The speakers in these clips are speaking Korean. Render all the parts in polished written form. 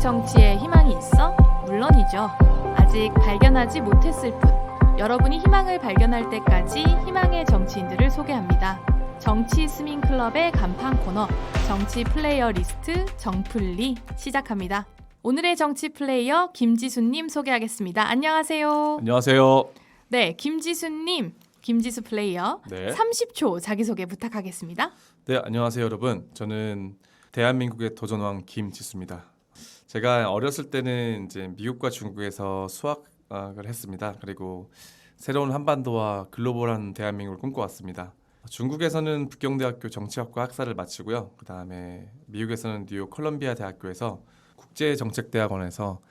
정치에 희망이 있어? 물론이죠. 아직 발견하지 못했을 뿐. 여러분이 희망을 발견할 때까지 희망의 정치인들을 소개합니다. 정치 스밍클럽의 간판 코너 정치 플레이어 리스트 정플리 시작합니다. 오늘의 정치 플레이어 김지수님 소개하겠습니다. 안녕하세요. 안녕하세요. 네, 김지수님, 김지수 플레이어 네. 30초 자기소개 부탁하겠습니다. 네, 안녕하세요, 여러분. 저는 대한민국의 도전왕 김지수입니다. 제가 어렸을 때는 이제 미국과 중국에서 수학을 했습니다. 그리고 새로운 한반도와 글로벌한 대한민국을 꿈꿔왔습니다. 중국에서는 북경대학교 정치학과 학사를 마치고요. 그 다음에 미국에서는 뉴욕 컬럼비아 대학교에서 국제정책대학원에서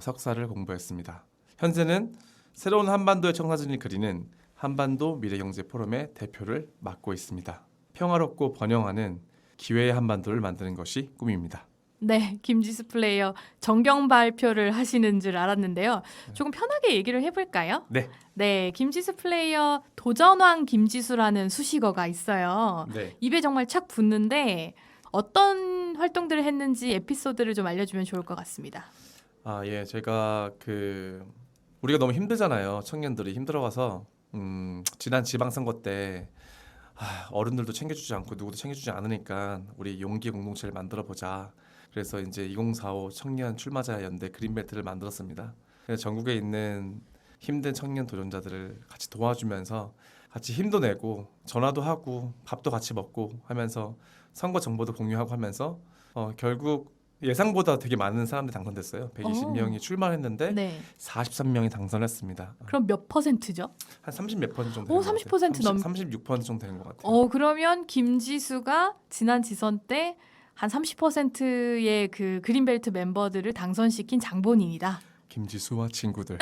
석사를 공부했습니다. 현재는 새로운 한반도의 청사진을 그리는 한반도 미래경제 포럼의 대표를 맡고 있습니다. 평화롭고 번영하는 기회의 한반도를 만드는 것이 꿈입니다. 네, 김지수 플레이어 정경 발표를 하시는 줄 알았는데요. 조금 편하게 얘기를 해볼까요? 네. 네, 김지수 플레이어 도전왕 김지수라는 수식어가 있어요. 네. 입에 정말 착 붙는데 어떤 활동들을 했는지 에피소드를 좀 알려주면 좋을 것 같습니다. 예, 제가 우리가 너무 힘들잖아요. 청년들이 힘들어가서 지난 지방선거 때 어른들도 챙겨주지 않고 누구도 챙겨주지 않으니까 우리 용기 공동체를 만들어 보자. 그래서 이제 2045 청년 출마자 연대 그린벨트를 만들었습니다. 그래서 전국에 있는 힘든 청년 도전자들을 같이 도와주면서 같이 힘도 내고 전화도 하고 밥도 같이 먹고 하면서 선거 정보도 공유하고 하면서 결국 예상보다 되게 많은 사람들이 당선됐어요. 120명이 출마했는데 네. 43명이 당선했습니다. 그럼 몇 퍼센트죠? 한 30 몇 퍼센트 정도 오, 되는 것 30% 같아요. 넘. 36% 정도 되는 것 같아요. 그러면 김지수가 지난 지선 때 한 30%의 그 그린벨트 멤버들을 당선시킨 장본인이다. 김지수와 친구들.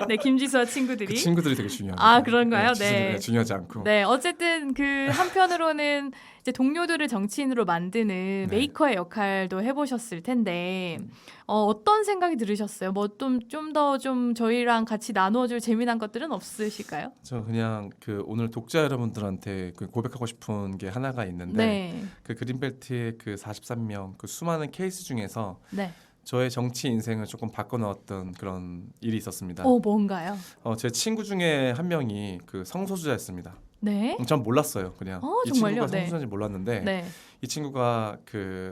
네, 김지수와 친구들이. 그 친구들이 되게 중요합니다. 아, 그런가요? 지수는 네. 그냥 중요하지 않고. 네, 어쨌든 그 한편으로는 이제 동료들을 정치인으로 만드는 네. 메이커의 역할도 해보셨을 텐데 어떤 생각이 들으셨어요? 뭐 좀 더 좀 저희랑 같이 나누어줄 재미난 것들은 없으실까요? 저 그냥 오늘 독자 여러분들한테 고백하고 싶은 게 하나가 있는데 네, 그 그린벨트의 그 43명 그 수많은 케이스 중에서 네. 저의 정치 인생을 조금 바꿔놓았던 그런 일이 있었습니다. 뭔가요? 제 친구 중에 한 명이 그 성소수자였습니다. 네, 전 몰랐어요. 그냥 이 정말요? 친구가 네. 성소수자인지 몰랐는데 네, 이 친구가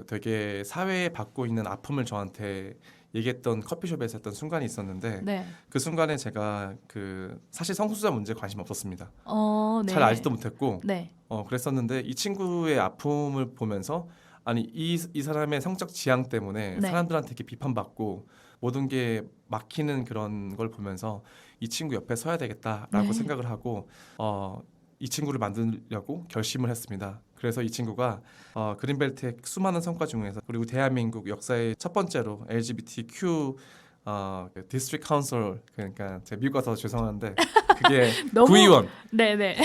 되게 사회에 받고 있는 아픔을 저한테 얘기했던 커피숍에서 했던 순간이 있었는데 네. 그 순간에 제가 사실 성소수자 문제에 관심 없었습니다. 네. 잘 알지도 못했고 네, 그랬었는데 이 친구의 아픔을 보면서 아니 이 사람의 성적 지향 때문에 네. 사람들한테 이렇게 비판받고 모든 게 막히는 그런 걸 보면서 이 친구 옆에 서야 되겠다라고 네. 생각을 하고 이 친구를 만들려고 결심을 했습니다. 그래서 이 친구가 그린벨트의 수많은 성과 중에서 그리고 대한민국 역사의 첫 번째로 LGBTQ 디스트릭트 카운슬 그러니까 제가 미국 가서 죄송한데 그게 너무- 구의원 네.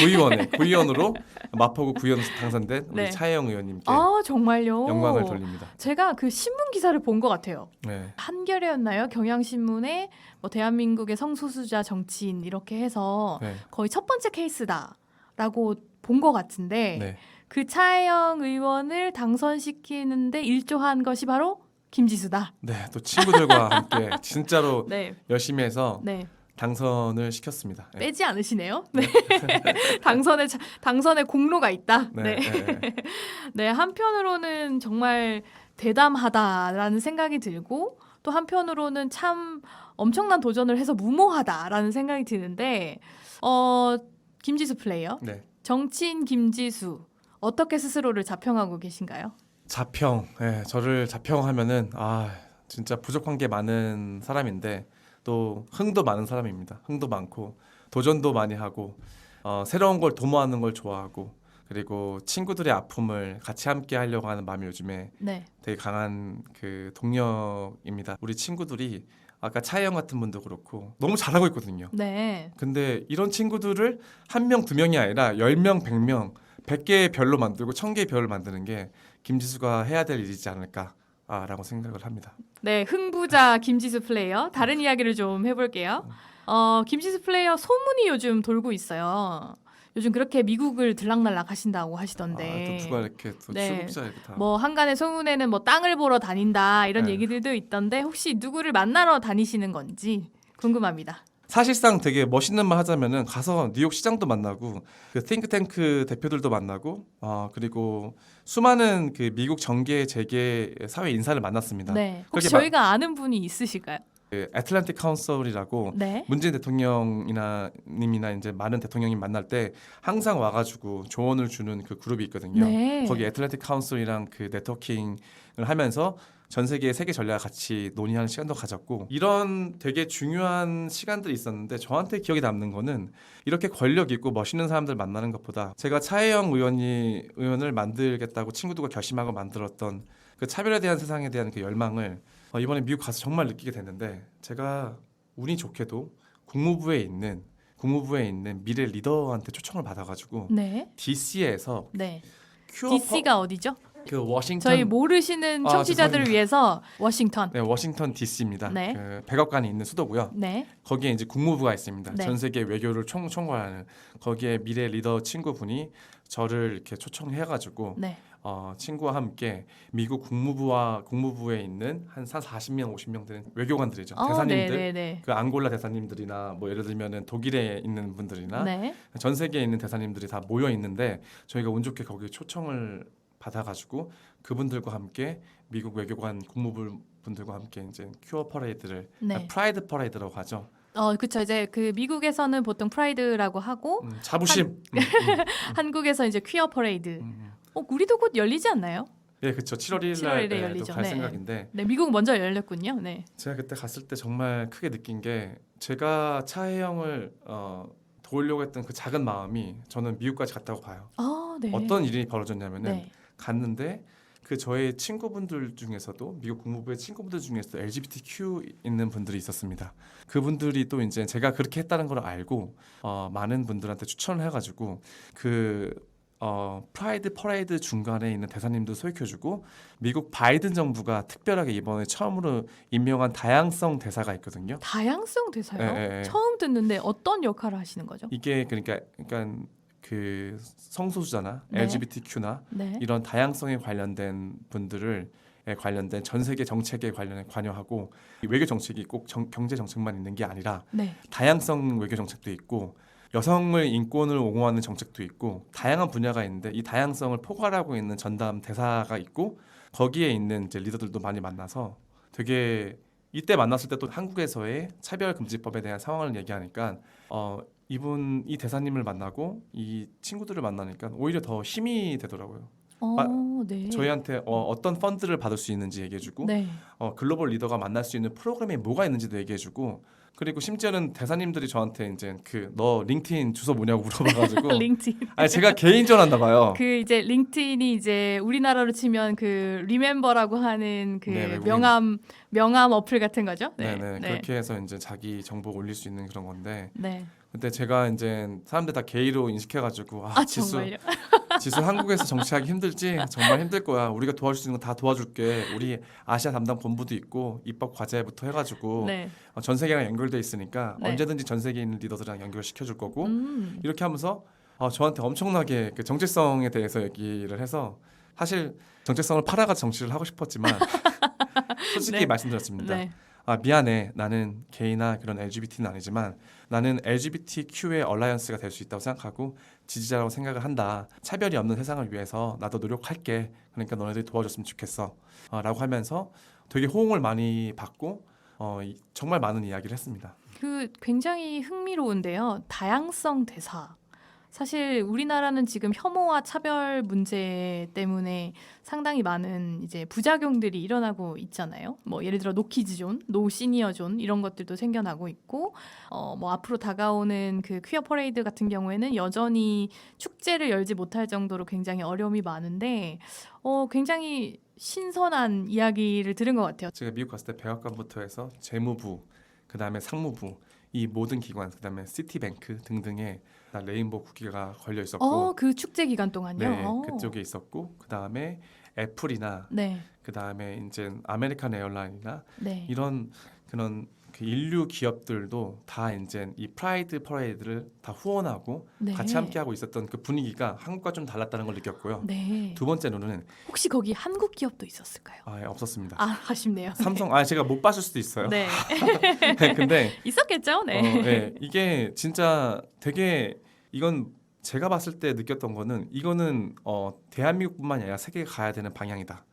구의원으로 마포구 구의원 당선된 우리 네. 차혜영 의원님께 정말요? 영광을 돌립니다. 제가 그 신문 기사를 본 것 같아요. 네. 한겨레였나요? 경향신문에 뭐 대한민국의 성소수자 정치인 이렇게 해서 네. 거의 첫 번째 케이스다라고 본 것 같은데 네. 그 차혜영 의원을 당선시키는데 일조한 것이 바로 김지수다. 네, 또 친구들과 함께 진짜로 네, 열심히 해서 네. 당선을 시켰습니다. 네. 빼지 않으시네요. 네. 당선의 공로가 있다. 네. 네, 한편으로는 정말 대담하다라는 생각이 들고 또 한편으로는 참 엄청난 도전을 해서 무모하다라는 생각이 드는데 김지수 플레이어, 네. 정치인 김지수 어떻게 스스로를 자평하고 계신가요? 자평, 저를 자평하면은 진짜 부족한 게 많은 사람인데 또 흥도 많은 사람입니다. 흥도 많고 도전도 많이 하고 새로운 걸 도모하는 걸 좋아하고 그리고 친구들의 아픔을 같이 함께 하려고 하는 마음이 요즘에 네, 되게 강한 동력입니다. 우리 친구들이 아까 차혜영 같은 분도 그렇고 너무 잘하고 있거든요. 네, 근데 이런 친구들을 한 명, 두 명이 아니라 10명, 100명, 100개의 별로 만들고 1000개의 별을 만드는 게 김지수가 해야 될 일이지 않을까라고 생각을 합니다. 네, 흥부자 김지수 플레이어 다른 이야기를 좀 해볼게요. 김지수 플레이어 소문이 요즘 돌고 있어요. 요즘 그렇게 미국을 들락날락 하신다고 하시던데. 또 누가 이렇게 또 네. 출국자 이렇게 다. 뭐 한간의 소문에는 뭐 땅을 보러 다닌다 이런 네. 얘기들도 있던데 혹시 누구를 만나러 다니시는 건지 궁금합니다. 사실상 되게 멋있는 말 하자면은 가서 뉴욕 시장도 만나고 그 띵크탱크 대표들도 만나고 그리고 수많은 그 미국 정계 재계 사회 인사를 만났습니다. 네. 혹시 그렇게 저희가 아는 분이 있으실까요? 그 애틀랜틱 카운슬이라고 네. 문재인 대통령이나 님이나 이제 많은 대통령님 만날 때 항상 와가지고 조언을 주는 그 그룹이 있거든요. 네. 거기 애틀랜틱 카운슬이랑 그 네트워킹을 하면서 전 세계의 세계 전략을 같이 논의하는 시간도 가졌고 이런 되게 중요한 시간들이 있었는데 저한테 기억에 남는 거는 이렇게 권력 있고 멋있는 사람들 만나는 것보다 제가 차혜영 의원을 만들겠다고 친구들과 결심하고 만들었던 그 차별에 대한 세상에 대한 그 열망을 이번에 미국 가서 정말 느끼게 됐는데 제가 운이 좋게도 국무부에 있는 미래 리더한테 초청을 받아가지고 네. DC에서 네. 큐어 DC가 어디죠? 그 워싱턴 저희 모르시는 청취자들을 죄송합니다. 위해서 워싱턴. 네, 워싱턴 DC입니다. 네. 그 백악관이 있는 수도고요. 네. 거기에 이제 국무부가 있습니다. 네. 전 세계 외교를 총괄하는 거기에 미래 리더 친구분이 저를 이렇게 초청해가지고 네. 친구와 함께 미국 국무부에 있는 한 40명, 50명 되는 외교관들이죠. 대사님들, 네, 네, 그 앙골라 대사님들이나 뭐 예를 들면은 독일에 있는 분들이나 네. 전 세계에 있는 대사님들이 다 모여 있는데 저희가 운 좋게 거기 초청을 받아가지고 그분들과 함께 미국 외교관 국무부 분들과 함께 이제 큐어 퍼레이드를 네. 프라이드 퍼레이드라고 하죠. 그쵸. 이제 그 미국에서는 보통 프라이드라고 하고 자부심. 한국에서 이제 퀴어 퍼레이드. 음. 우리도 곧 열리지 않나요? 예, 그렇죠. 7월 1일 7월 날 1일에 열리죠. 갈 네. 생각인데 네, 미국 먼저 열렸군요. 네. 제가 그때 갔을 때 정말 크게 느낀 게 제가 차혜영을 도우려고 했던 그 작은 마음이 저는 미국까지 갔다고 봐요. 네. 어떤 일이 벌어졌냐면은 네. 갔는데 그 저의 친구분들 중에서도 미국 국무부의 친구분들 중에서도 LGBTQ 있는 분들이 있었습니다. 그분들이 또 이제 제가 그렇게 했다는 걸 알고 많은 분들한테 추천을 해가지고 그 프라이드 퍼레이드 중간에 있는 대사님도 소개해주고 미국 바이든 정부가 특별하게 이번에 처음으로 임명한 다양성 대사가 있거든요. 다양성 대사요? 예. 처음 듣는데 어떤 역할을 하시는 거죠? 이게 그러니까 그 성소수자나 네. LGBTQ나 네. 이런 다양성에 관련된 분들을 관련된 전 세계 정책에 관여하고 외교 정책이 꼭 경제 정책만 있는 게 아니라 네. 다양성 외교 정책도 있고 여성의 인권을 옹호하는 정책도 있고 다양한 분야가 있는데 이 다양성을 포괄하고 있는 전담 대사가 있고 거기에 있는 이제 리더들도 많이 만나서 되게 이때 만났을 때 또 한국에서의 차별금지법에 대한 상황을 얘기하니까 이 대사님을 만나고 이 친구들을 만나니까 오히려 더 힘이 되더라고요. 네. 저희한테 어떤 펀드를 받을 수 있는지 얘기해주고 네. 글로벌 리더가 만날 수 있는 프로그램이 뭐가 있는지도 얘기해주고 그리고 심지어는 대사님들이 저한테 이제 너 링크드인 주소 뭐냐고 물어봐가지고 링크드인. 아니 제가 개인 전화나 봐요. 그 이제 링크드인이 이제 우리나라로 치면 그 리멤버라고 하는 그 네, 명함 어플 같은 거죠. 네. 네네 그렇게 해서 이제 자기 정보 올릴 수 있는 그런 건데 네. 근데 제가 이제 사람들 다 게이로 인식해가지고 정말요? 지수 한국에서 정치하기 힘들지 정말 힘들 거야. 우리가 도와줄 수 있는 거 다 도와줄게. 우리 아시아 담당 본부도 있고 입법 과제부터 해가지고 네. 전 세계랑 연결돼 있으니까 네. 언제든지 전 세계에 있는 리더들이랑 연결시켜 줄 거고 이렇게 하면서 저한테 엄청나게 그 정체성에 대해서 얘기를 해서 사실 정체성을 팔아가 정치를 하고 싶었지만 솔직히 네. 말씀드렸습니다. 네. 미안해. 나는 게이나 그런 LGBT는 아니지만 나는 LGBTQ의 얼라이언스가 될 수 있다고 생각하고 지지자라고 생각을 한다. 차별이 없는 세상을 위해서 나도 노력할게. 그러니까 너네들이 도와줬으면 좋겠어. 라고 하면서 되게 호응을 많이 받고 정말 많은 이야기를 했습니다. 그 굉장히 흥미로운데요. 다양성 대사. 사실 우리나라는 지금 혐오와 차별 문제 때문에 상당히 많은 이제 부작용들이 일어나고 있잖아요. 뭐 예를 들어 노키즈존, 노 시니어존 이런 것들도 생겨나고 있고, 뭐 앞으로 다가오는 그 퀴어 퍼레이드 같은 경우에는 여전히 축제를 열지 못할 정도로 굉장히 어려움이 많은데, 굉장히 신선한 이야기를 들은 것 같아요. 제가 미국 갔을 때 백악관부터 해서 재무부, 그 다음에 상무부 이 모든 기관, 그 다음에 시티뱅크 등등에 레인보우 국기가 걸려 있었고, 그 축제 기간 동안요. 네, 그쪽에 있었고, 그 다음에 애플이나, 네, 그 다음에 이제 아메리칸 에어라인이나 네, 이런 그런 그 인류 기업들도 다 이제 이 프라이드 퍼레이드를 다 후원하고 네. 같이 함께 하고 있었던 그 분위기가 한국과 좀 달랐다는 걸 느꼈고요. 네. 두 번째로는 혹시 거기 한국 기업도 있었을까요? 없었습니다. 아쉽네요. 삼성 제가 못 봤을 수도 있어요. 네. 네, 근데 있었겠죠. 네. 네, 이게 진짜 되게 이건 제가 봤을 때 느꼈던 거는 이거는 대한민국뿐만이 아니라 세계가 가야 되는 방향이다.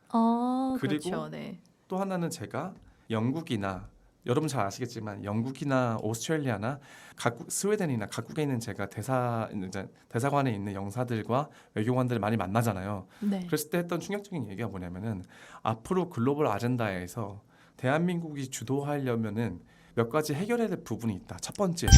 그리고 그렇죠. 네. 또 하나는 제가 영국이나 여러분 잘 아시겠지만 영국이나 오스트레일리아나 각국 스웨덴이나 각국에 있는 제가 대사관에 있는 영사들과 외교관들을 많이 만나잖아요. 네. 그랬을 때 했던 충격적인 얘기가 뭐냐면은 앞으로 글로벌 아젠다에서 대한민국이 주도하려면은 몇 가지 해결해야 될 부분이 있다. 첫 번째